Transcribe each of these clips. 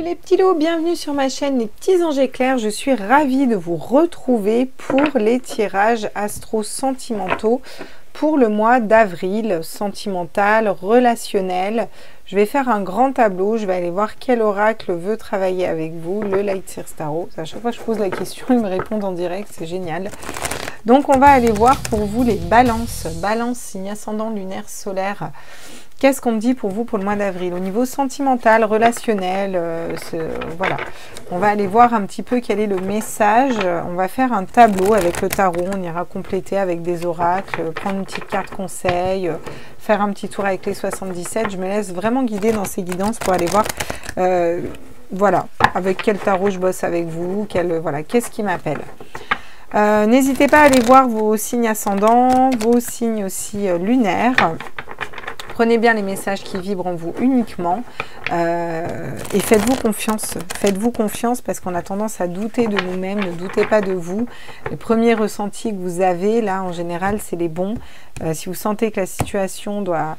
mes petits lots, bienvenue sur ma chaîne Les Petits Anges Éclairs. Je suis ravie de vous retrouver pour les tirages astro sentimentaux pour le mois d'avril, sentimental, relationnel. Je vais faire un grand tableau, je vais aller voir quel oracle veut travailler avec vous, le Lightseer Tarot. À chaque fois que je pose la question, ils me répondent en direct, c'est génial. Donc on va aller voir pour vous les balances, balance, signe ascendant, lunaire, solaire. Qu'est-ce qu'on me dit pour vous pour le mois d'avril? Au niveau sentimental, relationnel, voilà. On va aller voir un petit peu quel est le message. On va faire un tableau avec le tarot. On ira compléter avec des oracles, prendre une petite carte conseil, faire un petit tour avec les 77. Je me laisse vraiment guider dans ces guidances pour aller voir, voilà, avec quel tarot je bosse avec vous, voilà, qu'est-ce qui m'appelle. N'hésitez pas à aller voir vos signes ascendants, vos signes aussi lunaires. Prenez bien les messages qui vibrent en vous uniquement et faites-vous confiance. Faites-vous confiance parce qu'on a tendance à douter de nous-mêmes. Ne doutez pas de vous. Les premiers ressentis que vous avez, là, en général, c'est les bons. Si vous sentez que la situation doit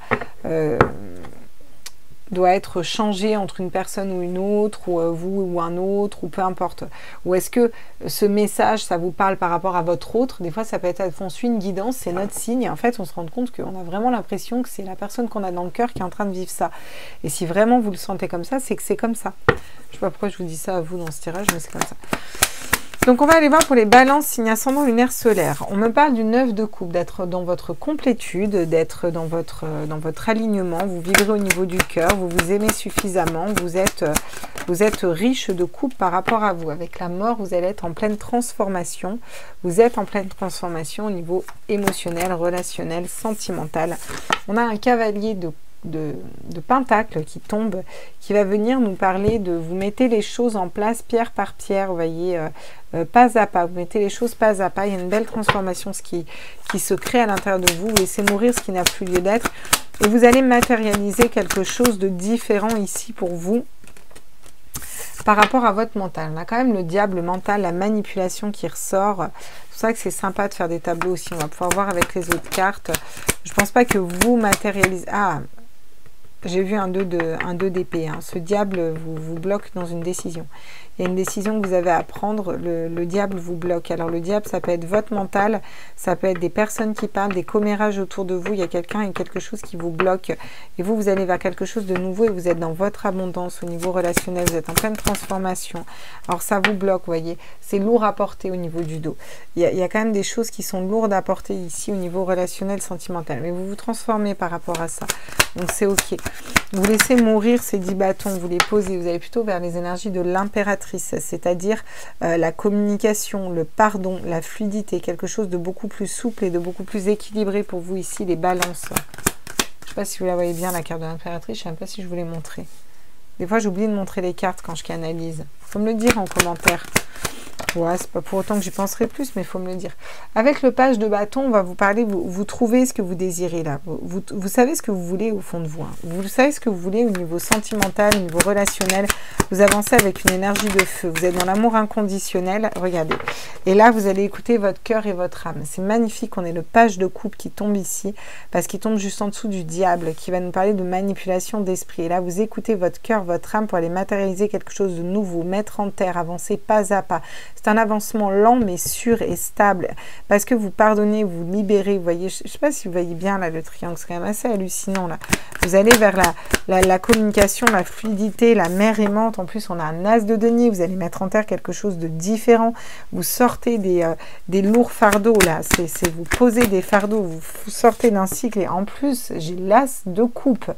être changée entre une personne ou une autre, ou vous ou un autre, ou peu importe. Ou est-ce que ce message, ça vous parle par rapport à votre autre? Des fois, ça peut être, on suit une guidance, c'est notre signe, et en fait, on se rend compte qu'on a vraiment l'impression que c'est la personne qu'on a dans le cœur qui est en train de vivre ça. Et si vraiment vous le sentez comme ça, c'est que c'est comme ça. Je ne sais pas pourquoi je vous dis ça à vous dans ce tirage, mais c'est comme ça. Donc, on va aller voir pour les balances, signe ascendant, lunaire, solaire. On me parle du 9 de coupe, d'être dans votre complétude, d'être dans votre alignement. Vous vibrez au niveau du cœur, vous vous aimez suffisamment, vous êtes riche de coupe par rapport à vous. Avec la mort, vous allez être en pleine transformation. Vous êtes en pleine transformation au niveau émotionnel, relationnel, sentimental. On a un cavalier de pentacle qui tombe, qui va venir nous parler de vous mettez les choses en place pierre par pierre, vous voyez, pas à pas, vous mettez les choses pas à pas, il y a une belle transformation qui se crée à l'intérieur de vous, vous laissez mourir ce qui n'a plus lieu d'être et vous allez matérialiser quelque chose de différent ici pour vous par rapport à votre mental. On a quand même le diable mental, la manipulation qui ressort. C'est pour ça que c'est sympa de faire des tableaux aussi, on va pouvoir voir avec les autres cartes. Je pense pas que vous matérialisez... Ah, j'ai vu un 2 d'épée. Hein. Ce diable vous bloque dans une décision. Il y a une décision que vous avez à prendre. Le diable vous bloque. Alors le diable, ça peut être votre mental, ça peut être des personnes qui parlent, des commérages autour de vous. Il y a quelqu'un et quelque chose qui vous bloque. Et vous allez vers quelque chose de nouveau et vous êtes dans votre abondance au niveau relationnel. Vous êtes en pleine transformation. Alors ça vous bloque, vous voyez. C'est lourd à porter au niveau du dos. Il y a quand même des choses qui sont lourdes à porter ici au niveau relationnel, sentimental. Mais vous vous transformez par rapport à ça. Donc c'est ok. Vous laissez mourir ces 10 bâtons, vous les posez, vous allez plutôt vers les énergies de l'impératrice, c'est-à-dire la communication, le pardon, la fluidité, quelque chose de beaucoup plus souple et de beaucoup plus équilibré pour vous ici, les balances. Je ne sais pas si vous la voyez bien, la carte de l'impératrice, je ne sais même pas si je vous l'ai montré. Des fois, j'oublie de montrer les cartes quand je canalise. Il faut me le dire en commentaire. Ouais, c'est pas pour autant que j'y penserai plus, mais il faut me le dire. Avec le page de bâton, on va vous parler, vous trouvez ce que vous désirez là. Vous savez ce que vous voulez au fond de vous. Hein. Vous savez ce que vous voulez au niveau sentimental, au niveau relationnel. Vous avancez avec une énergie de feu. Vous êtes dans l'amour inconditionnel. Regardez. Et là, vous allez écouter votre cœur et votre âme. C'est magnifique. On est le page de coupe qui tombe ici, parce qu'il tombe juste en dessous du diable, qui va nous parler de manipulation d'esprit. Et là, vous écoutez votre cœur, votre âme pour aller matérialiser quelque chose de nouveau, mettre en terre, avancer pas à pas. C'est un avancement lent mais sûr et stable parce que vous pardonnez, vous libérez. Vous voyez, je ne sais pas si vous voyez bien là le triangle, c'est quand même assez hallucinant là. Vous allez vers la communication, la fluidité, la mer aimante. En plus, on a un as de denier. Vous allez mettre en terre quelque chose de différent. Vous sortez des lourds fardeaux là. C'est vous posez des fardeaux. Vous sortez d'un cycle et en plus, j'ai l'as de coupe.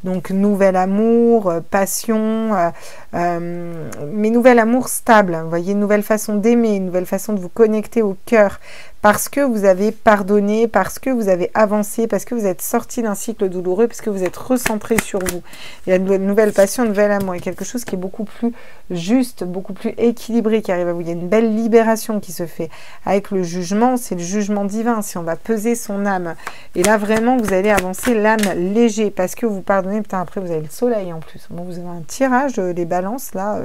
Donc nouvel amour, passion, mais nouvel amour stable. Vous voyez, une nouvelle façon d'aimer, une nouvelle façon de vous connecter au cœur, parce que vous avez pardonné, parce que vous avez avancé, parce que vous êtes sorti d'un cycle douloureux, parce que vous êtes recentré sur vous. Il y a une nouvelle passion, un nouvel amour, et quelque chose qui est beaucoup plus juste, beaucoup plus équilibré qui arrive à vous. Il y a une belle libération qui se fait. Avec le jugement, c'est le jugement divin, si on va peser son âme. Et là, vraiment, vous allez avancer l'âme léger, parce que vous pardonnez. Putain, après, vous avez le soleil en plus. Bon, vous avez un tirage, les balances, là,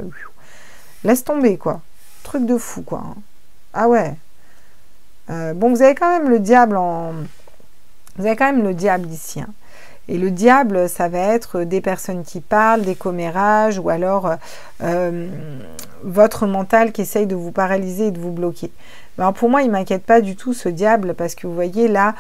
laisse tomber, quoi. Truc de fou, quoi. Ah ouais. Bon, vous avez quand même le diable en... Vous avez quand même le diable ici. Hein. Et le diable, ça va être des personnes qui parlent, des commérages, ou alors votre mental qui essaye de vous paralyser et de vous bloquer. Alors pour moi, il ne m'inquiète pas du tout ce diable, parce que vous voyez là,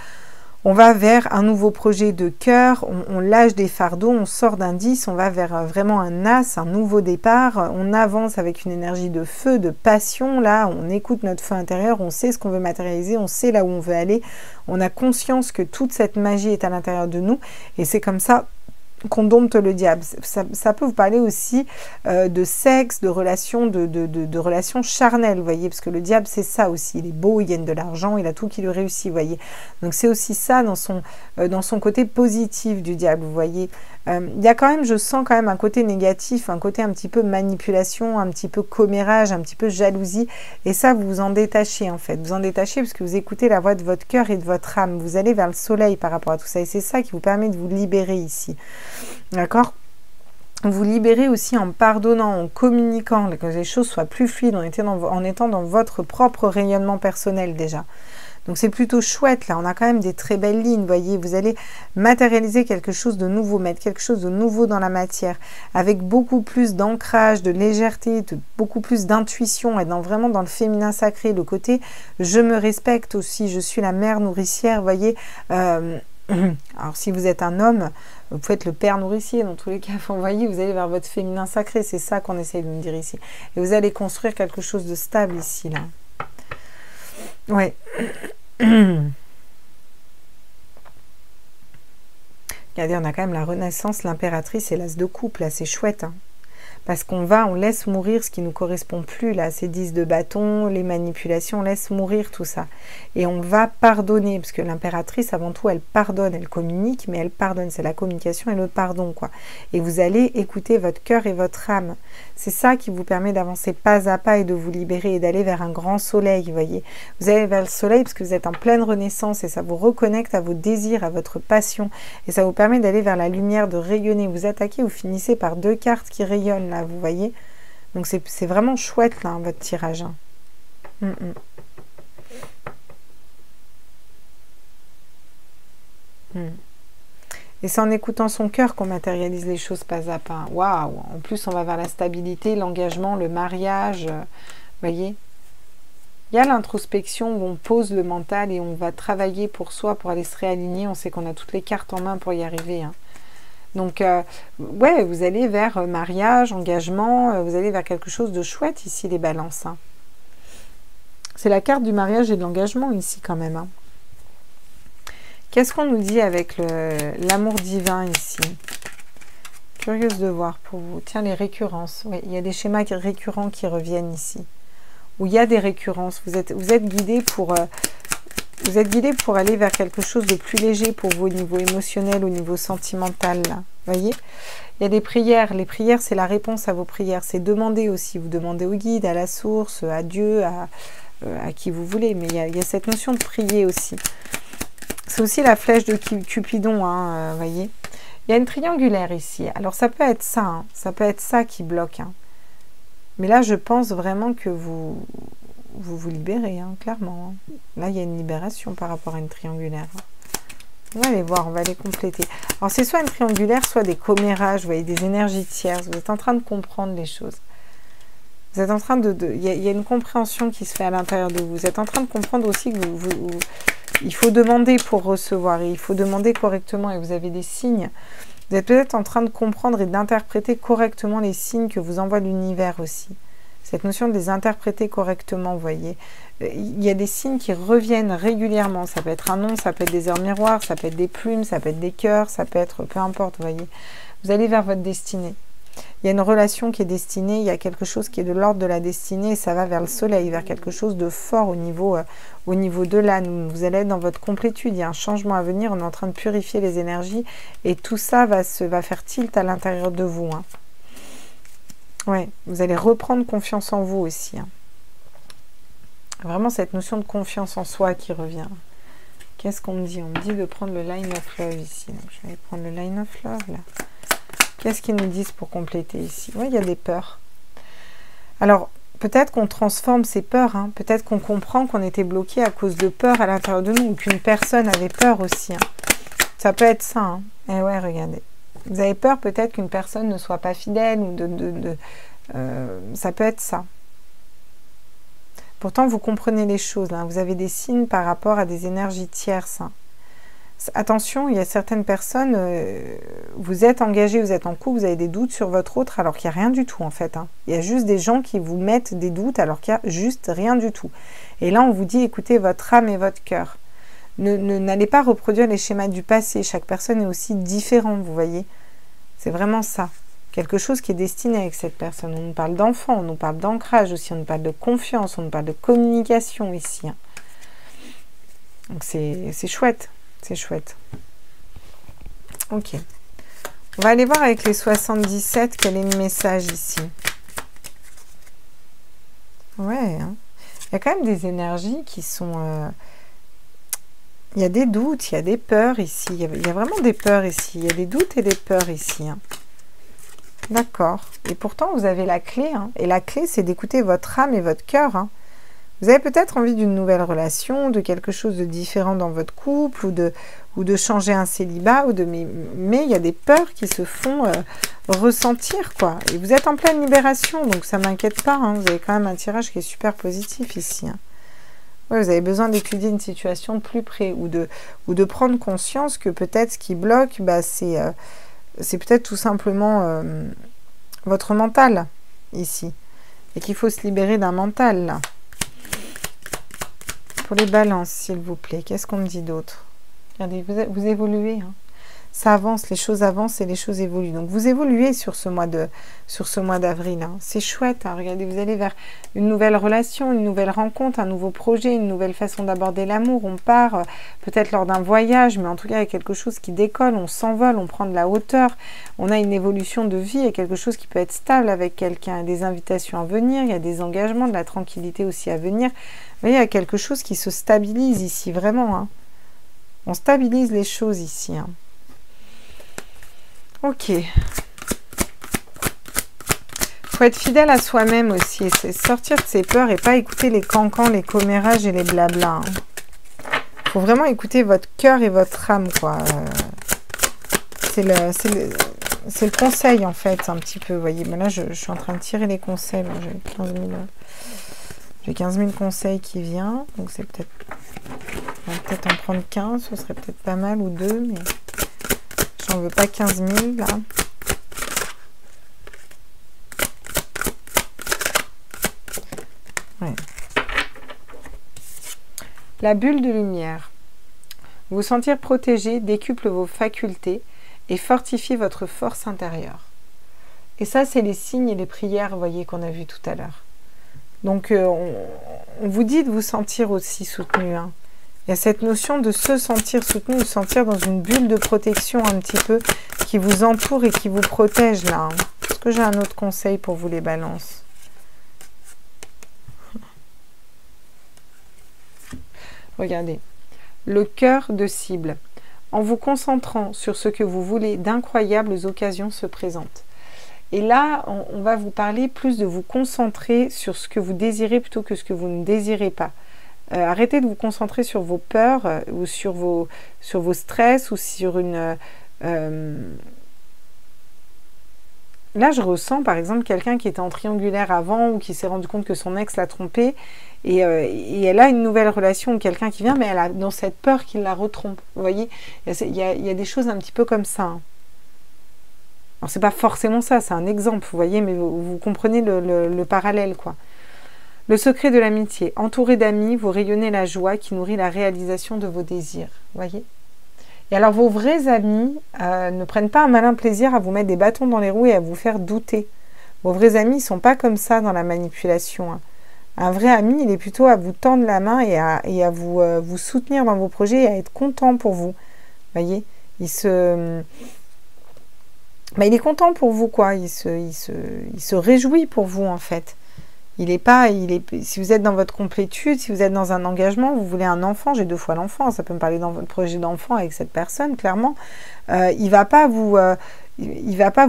on va vers un nouveau projet de cœur, on lâche des fardeaux, on sort d'un 10, on va vers vraiment un as, un nouveau départ, on avance avec une énergie de feu, de passion, là, on écoute notre feu intérieur, on sait ce qu'on veut matérialiser, on sait là où on veut aller, on a conscience que toute cette magie est à l'intérieur de nous, et c'est comme ça qu'on dompte le diable. Ça peut vous parler aussi de sexe, de relations, de relations charnelles, vous voyez, parce que le diable, c'est ça aussi. Il est beau, il gagne de l'argent, il a tout qui lui réussit, vous voyez. Donc c'est aussi ça dans son côté positif du diable, vous voyez. Il y a quand même, je sens quand même un côté négatif, un côté un petit peu manipulation, un petit peu commérage, un petit peu jalousie, et ça, vous vous en détachez en fait. Vous en détachez parce que vous écoutez la voix de votre cœur et de votre âme. Vous allez vers le soleil par rapport à tout ça, et c'est ça qui vous permet de vous libérer ici. D'accord ? Vous libérez aussi en pardonnant, en communiquant, que les choses soient plus fluides, en étant dans votre propre rayonnement personnel déjà. Donc c'est plutôt chouette là, on a quand même des très belles lignes, vous voyez, vous allez matérialiser quelque chose de nouveau, mettre quelque chose de nouveau dans la matière, avec beaucoup plus d'ancrage, de légèreté, beaucoup plus d'intuition, et vraiment dans le féminin sacré, le côté je me respecte aussi, je suis la mère nourricière, vous voyez. Alors si vous êtes un homme, vous pouvez être le père nourricier dans tous les cas, vous voyez, vous allez vers votre féminin sacré, c'est ça qu'on essaye de nous dire ici. Et vous allez construire quelque chose de stable ici, là. Ouais. Regardez, on a quand même la Renaissance, l'impératrice et l'as de coupe, là, c'est chouette, hein. Parce on laisse mourir ce qui ne nous correspond plus, là, ces 10 de bâton, les manipulations, on laisse mourir tout ça. Et on va pardonner, parce que l'impératrice, avant tout, elle pardonne, elle communique, mais elle pardonne, c'est la communication et le pardon, quoi. Et vous allez écouter votre cœur et votre âme. C'est ça qui vous permet d'avancer pas à pas et de vous libérer et d'aller vers un grand soleil, vous voyez. Vous allez vers le soleil parce que vous êtes en pleine renaissance et ça vous reconnecte à vos désirs, à votre passion. Et ça vous permet d'aller vers la lumière, de rayonner. Vous attaquez, vous finissez par 2 cartes qui rayonnent, là, vous voyez. Donc c'est vraiment chouette, là, hein, votre tirage. Hein. Et c'est en écoutant son cœur qu'on matérialise les choses pas à pas. Waouh! En plus, on va vers la stabilité, l'engagement, le mariage. Voyez? Il y a l'introspection où on pose le mental et on va travailler pour soi, pour aller se réaligner. On sait qu'on a toutes les cartes en main pour y arriver. Hein. Donc, ouais, vous allez vers mariage, engagement, vous allez vers quelque chose de chouette ici, les balances. Hein. C'est la carte du mariage et de l'engagement ici quand même. Hein. Qu'est-ce qu'on nous dit avec l'amour divin ici? Curieuse de voir pour vous. Tiens, les récurrences. Oui, il y a des schémas récurrents qui reviennent ici. Où il y a des récurrences. Vous êtes guidé pour aller vers quelque chose de plus léger pour vous au niveau émotionnel, au niveau sentimental. Là. Vous voyez? Il y a des prières. Les prières, c'est la réponse à vos prières. C'est demander aussi. Vous demandez au guide, à la source, à Dieu, à qui vous voulez. Mais il y a cette notion de prier aussi. C'est aussi la flèche de Cupidon, hein, vous voyez. Il y a une triangulaire ici. Alors, ça peut être ça, hein, ça peut être ça qui bloque. Hein. Mais là, je pense vraiment que vous libérez, hein, clairement. Hein. Là, il y a une libération par rapport à une triangulaire. Hein. On va aller voir, on va les compléter. Alors, c'est soit une triangulaire, soit des commérages, vous voyez, des énergies tierces. Vous êtes en train de comprendre les choses. Vous êtes en train il y a une compréhension qui se fait à l'intérieur de vous. Vous êtes en train de comprendre aussi que il faut demander pour recevoir et il faut demander correctement et vous avez des signes. Vous êtes peut-être en train de comprendre et d'interpréter correctement les signes que vous envoie l'univers aussi. Cette notion de les interpréter correctement, vous voyez. Il y a des signes qui reviennent régulièrement. Ça peut être un nom, ça peut être des heures miroirs, ça peut être des plumes, ça peut être des cœurs, ça peut être peu importe, vous voyez. Vous allez vers votre destinée. Il y a une relation qui est destinée, il y a quelque chose qui est de l'ordre de la destinée et ça va vers le soleil, vers quelque chose de fort au niveau de l'âme. Vous allez être dans votre complétude, il y a un changement à venir, on est en train de purifier les énergies et tout ça va faire tilt à l'intérieur de vous. Hein. Ouais, vous allez reprendre confiance en vous aussi. Hein. Vraiment cette notion de confiance en soi qui revient. Qu'est-ce qu'on me dit? On me dit de prendre le Line of Love ici. Donc, je vais prendre le Line of Love là. Qu'est-ce qu'ils nous disent pour compléter ici? Oui, il y a des peurs. Alors, peut-être qu'on transforme ces peurs. Hein. Peut-être qu'on comprend qu'on était bloqué à cause de peur à l'intérieur de nous ou qu'une personne avait peur aussi. Hein. Ça peut être ça. Hein. Eh ouais, regardez. Vous avez peur peut-être qu'une personne ne soit pas fidèle ou ça peut être ça. Pourtant, vous comprenez les choses. Là. Vous avez des signes par rapport à des énergies tierces. Hein. Attention, il y a certaines personnes, vous êtes engagé, vous êtes en couple, vous avez des doutes sur votre autre alors qu'il n'y a rien du tout en fait. Hein. Il y a juste des gens qui vous mettent des doutes alors qu'il n'y a juste rien du tout. Et là, on vous dit, écoutez votre âme et votre cœur. N'allez pas reproduire les schémas du passé. Chaque personne est aussi différente, vous voyez. C'est vraiment ça. Quelque chose qui est destiné avec cette personne. On nous parle d'enfant, on nous parle d'ancrage aussi, on nous parle de confiance, on nous parle de communication ici. Hein. Donc c'est chouette. C'est chouette. Ok. On va aller voir avec les 77 quel est le message ici. Ouais. Hein. Il y a quand même des énergies qui sont... Il y a des doutes, il y a des peurs ici. Il y a vraiment des peurs ici. Il y a des doutes et des peurs ici. Hein. D'accord. Et pourtant, vous avez la clé. Hein. Et la clé, c'est d'écouter votre âme et votre cœur. Hein. Vous avez peut-être envie d'une nouvelle relation, de quelque chose de différent dans votre couple, ou de changer un célibat, mais il y a des peurs qui se font ressentir, quoi. Et vous êtes en pleine libération, donc ça ne m'inquiète pas. Hein. Vous avez quand même un tirage qui est super positif ici. Hein. Ouais, vous avez besoin d'étudier une situation de plus près, ou de prendre conscience que peut-être ce qui bloque, bah, c'est peut-être tout simplement votre mental, ici. Et qu'il faut se libérer d'un mental, là. Pour les balances, s'il vous plaît. Qu'est-ce qu'on me dit d'autre? Regardez, vous évoluez. Hein. Ça avance, les choses avancent et les choses évoluent. Donc, vous évoluez sur ce mois d'avril. Hein. C'est chouette. Hein. Regardez, vous allez vers une nouvelle relation, une nouvelle rencontre, un nouveau projet, une nouvelle façon d'aborder l'amour. On part peut-être lors d'un voyage, mais en tout cas, il y a quelque chose qui décolle. On s'envole, on prend de la hauteur. On a une évolution de vie et quelque chose qui peut être stable avec quelqu'un. Des invitations à venir, il y a des engagements, de la tranquillité aussi à venir. Vous voyez, il y a quelque chose qui se stabilise ici, vraiment. Hein. On stabilise les choses ici. Hein. Ok. Il faut être fidèle à soi-même aussi. C'est sortir de ses peurs et pas écouter les cancans, les commérages et les blablas. Il faut vraiment écouter votre cœur et votre âme, quoi. C'est le conseil, en fait, un petit peu. Vous voyez, mais là, je suis en train de tirer les conseils. J'ai 15 000... J'ai 15 000 conseils qui viennent, donc c'est peut-être... On va peut-être en prendre 15, ce serait peut-être pas mal, ou 2, mais j'en veux pas 15 000, là. Ouais. La bulle de lumière. Vous sentir protégé décuple vos facultés et fortifie votre force intérieure. Et ça, c'est les signes et les prières, vous voyez, qu'on a vu tout à l'heure. Donc, on vous dit de vous sentir aussi soutenu. Hein. Il y a cette notion de se sentir soutenu, de se sentir dans une bulle de protection un petit peu qui vous entoure et qui vous protège là. Hein. Est-ce que j'ai un autre conseil pour vous les balances? Regardez. Le cœur de cible. En vous concentrant sur ce que vous voulez, d'incroyables occasions se présentent. Et là, on va vous parler plus de vous concentrer sur ce que vous désirez plutôt que ce que vous ne désirez pas. Arrêtez de vous concentrer sur vos peurs ou sur vos stress ou sur une... Là, je ressens par exemple quelqu'un qui était en triangulaire avant ou qui s'est rendu compte que son ex l'a trompé et elle a une nouvelle relation ou quelqu'un qui vient, mais elle a dans cette peur qu'il la retrompe. Vous voyez, il y a des choses un petit peu comme ça. Hein. Alors, c'est pas forcément ça, c'est un exemple, vous voyez, mais vous comprenez le parallèle, quoi. Le secret de l'amitié. Entouré d'amis, vous rayonnez la joie qui nourrit la réalisation de vos désirs, vous voyez. Et alors, vos vrais amis ne prennent pas un malin plaisir à vous mettre des bâtons dans les roues et à vous faire douter. Vos vrais amis ne sont pas comme ça dans la manipulation. Hein. Un vrai ami, il est plutôt à vous tendre la main et à vous soutenir dans vos projets et à être content pour vous, vous voyez. Il est content pour vous, quoi. Il se réjouit pour vous, en fait. Si vous êtes dans votre complétude, si vous êtes dans un engagement, vous voulez un enfant, j'ai 2 fois l'enfant, ça peut me parler dans votre projet d'enfant avec cette personne, clairement. Il va pas vous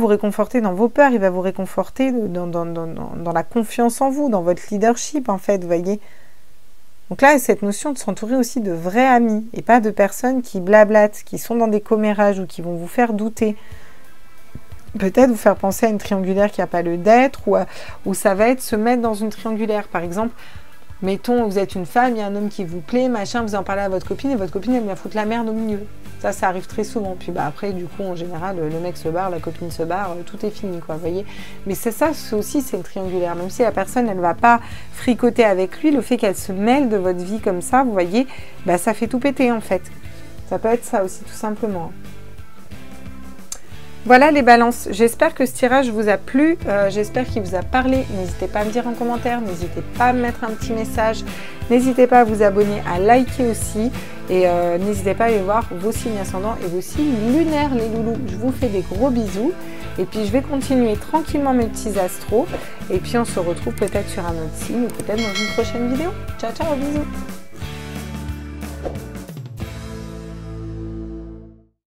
réconforter dans vos peurs, il va vous réconforter dans la confiance en vous, dans votre leadership, en fait, vous voyez. Donc là, cette notion de s'entourer aussi de vrais amis et pas de personnes qui blablatent, qui sont dans des commérages ou qui vont vous faire douter. Peut-être vous faire penser à une triangulaire qui n'a pas le d'être ou ça va être se mettre dans une triangulaire. Par exemple, mettons, vous êtes une femme, il y a un homme qui vous plaît, machin, vous en parlez à votre copine et votre copine, elle vient foutre la merde au milieu. Ça arrive très souvent. Puis après, du coup, en général, le mec se barre, la copine se barre, tout est fini, quoi, vous voyez. Mais c'est ça aussi, c'est une triangulaire. Même si la personne, elle ne va pas fricoter avec lui, le fait qu'elle se mêle de votre vie comme ça, vous voyez, bah, ça fait tout péter, en fait. Ça peut être ça aussi, tout simplement. Voilà les balances, j'espère que ce tirage vous a plu, j'espère qu'il vous a parlé, n'hésitez pas à me dire en commentaire, n'hésitez pas à me mettre un petit message, n'hésitez pas à vous abonner, à liker aussi, et n'hésitez pas à aller voir vos signes ascendants et vos signes lunaires les loulous. Je vous fais des gros bisous, et puis je vais continuer tranquillement mes petits astros, et puis on se retrouve peut-être sur un autre signe, ou peut-être dans une prochaine vidéo. Ciao ciao, bisous.